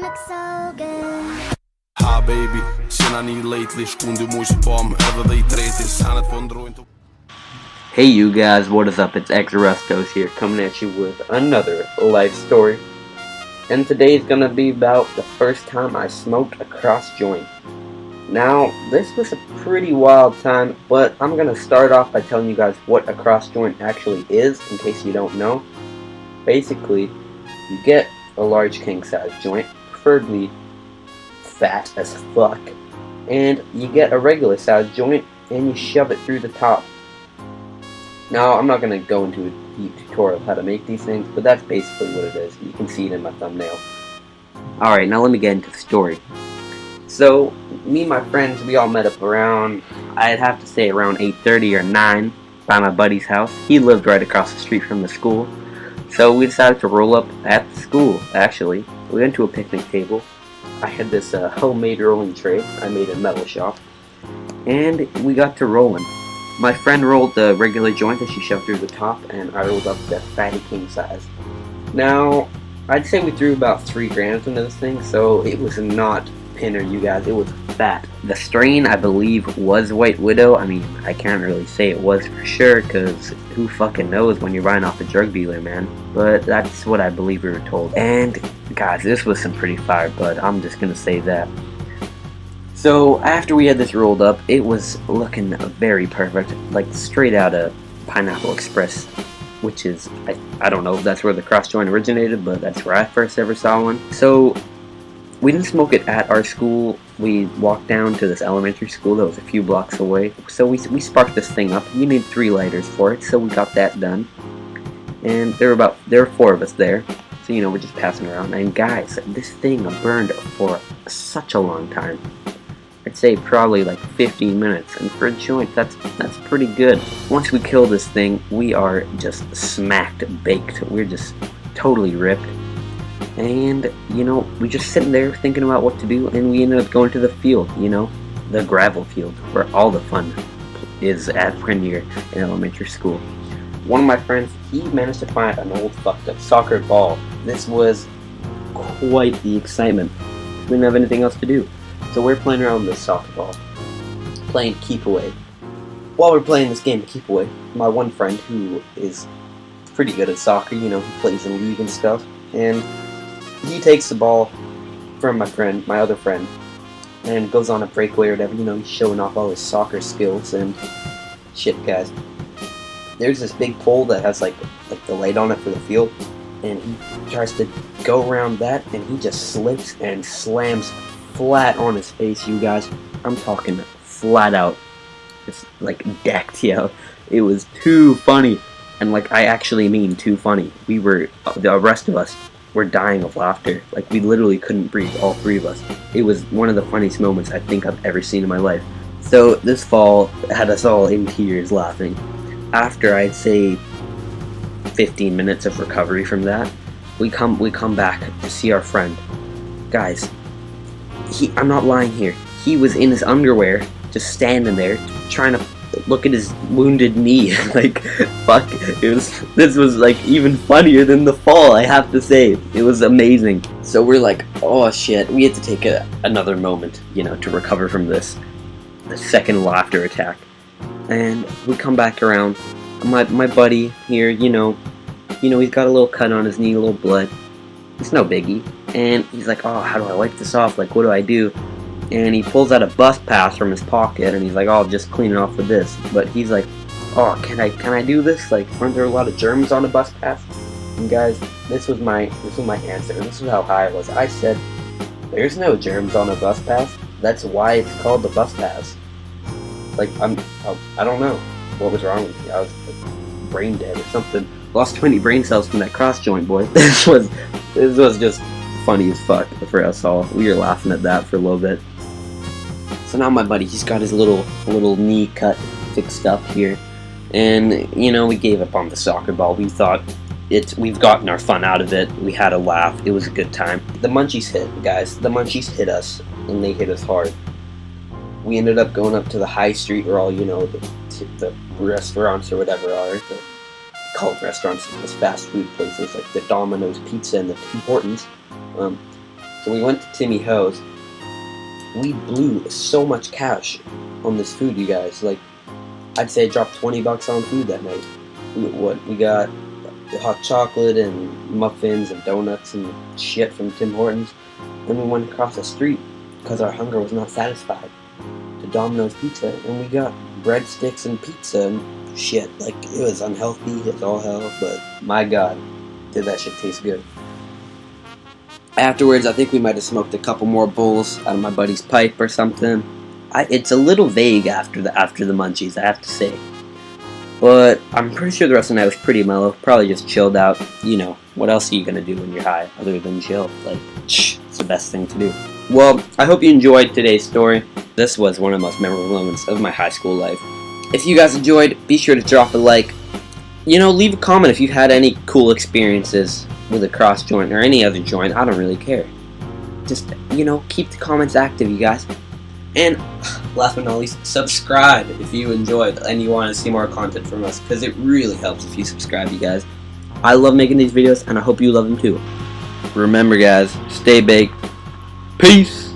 look so good. Ha baby, cena ni lately, shkundi mu që pom, edhe dhe I treti, sanet po ndrojnë të... Hey you guys, what is up? It's Exorustos here, coming at you with another life story. And today is gonna be about the first time I smoked a cross joint. Now, this was a pretty wild time, but I'm gonna start off by telling you guys what a cross joint actually is, in case you don't know. Basically, you get a large king size joint, preferably fat as fuck, and you get a regular size joint and you shove it through the top. Now, I'm not going to go into a deep tutorial of how to make these things, but that's basically what it is. You can see it in my thumbnail. Alright, now let me get into the story. So, me and my friends, we all met up around, I'd have to say around 8:30 or 9 by my buddy's house. He lived right across the street from the school. So we decided to roll up at the school, actually. We went to a picnic table. I had this homemade rolling tray I made in metal shop, and we got to rolling. My friend rolled the regular joint that she shoved through the top, and I rolled up the fatty king size. Now, I'd say we threw about 3 grams into this thing, so it was not pinner, you guys, it was fat. The strain, I believe, was White Widow. I mean, I can't really say it was for sure, because who fucking knows when you're buying off a drug dealer, man. But that's what I believe we were told. And, guys, this was some pretty fire bud, I'm just gonna say that. So, after we had this rolled up, it was looking very perfect, like straight out of Pineapple Express, which is, I don't know if that's where the cross joint originated, but that's where I first ever saw one. So, we didn't smoke it at our school. We walked down to this elementary school that was a few blocks away. So we sparked this thing up. You need 3 lighters for it, so we got that done. And there were 4 of us there. So, you know, we're just passing around. And guys, this thing burned for such a long time. I'd say probably like 15 minutes. And for a joint, that's pretty good. Once we kill this thing, we are just smacked baked. We're just totally ripped. And, you know, we just sitting there thinking about what to do, and we ended up going to the field, you know, the gravel field, where all the fun is at Premier in elementary school. One of my friends, he managed to find an old fucked up soccer ball. This was quite the excitement. We didn't have anything else to do. So we're playing around with this soccer ball, playing keep away. While we're playing this game of keep away, my one friend, who is pretty good at soccer, you know, he plays in league and stuff, and he takes the ball from my other friend, and goes on a breakaway or whatever, you know, he's showing off all his soccer skills, and shit, guys. There's this big pole that has like the light on it for the field, and he tries to go around that, and he just slips and slams flat on his face, you guys. I'm talking flat out. It's like decked, yo. It was too funny, and like, I actually mean too funny. The rest of us were dying of laughter. Like, we literally couldn't breathe, all 3 of us. It was one of the funniest moments I think I've ever seen in my life. So this fall had us all in tears laughing. After, I'd say 15 minutes of recovery from that, we come back to see our friend. Guys, I'm not lying here. He was in his underwear, just standing there, trying to look at his wounded knee. Like, fuck, this was like even funnier than the fall, I have to say. It was amazing. So we're like, oh shit, we had to take another moment, you know, to recover from the second laughter attack. And we come back around. My buddy here, you know, he's got a little cut on his knee, a little blood. It's no biggie. And he's like, oh, how do I wipe this off? Like, what do I do? And he pulls out a bus pass from his pocket, and he's like, oh, I'll just clean it off with this. But he's like, oh, can I do this? Like, aren't there a lot of germs on a bus pass? And guys, this was my answer. This is how high I was. I said, there's no germs on a bus pass. That's why it's called the bus pass. Like, I don't know what was wrong with me. I was like, brain dead or something. Lost 20 brain cells from that cross joint, boy. This was just funny as fuck for us all. We were laughing at that for a little bit. So now my buddy, he's got his little knee cut fixed up here, and you know, we gave up on the soccer ball. We thought we've gotten our fun out of it. We had a laugh. It was a good time. The munchies hit, guys. The munchies hit us, and they hit us hard. We ended up going up to the high street where all, you know, the restaurants or whatever are. Called restaurants, just fast food places like the Domino's Pizza and the Tim Hortons. So So we went to Timmy Ho's. We blew so much cash on this food, you guys. Like, I'd say I dropped 20 bucks on food that night. We got hot chocolate and muffins and donuts and shit from Tim Hortons. Then we went across the street because our hunger was not satisfied to Domino's Pizza, and we got breadsticks and pizza and shit. Like, it was unhealthy as all hell, but my god, did that shit taste good. Afterwards, I think we might have smoked a couple more bowls out of my buddy's pipe or something. It's a little vague after the munchies, I have to say. But I'm pretty sure the rest of the night was pretty mellow. Probably just chilled out. You know, what else are you gonna do when you're high other than chill? Like, it's the best thing to do. Well, I hope you enjoyed today's story. This was one of the most memorable moments of my high school life. If you guys enjoyed, be sure to drop a like. You know, leave a comment if you've had any cool experiences with a cross joint or any other joint. I don't really care. Just, you know, keep the comments active, you guys. And last but not least, subscribe if you enjoyed and you want to see more content from us, because it really helps if you subscribe, you guys. I love making these videos, and I hope you love them too. Remember, guys, stay baked. Peace.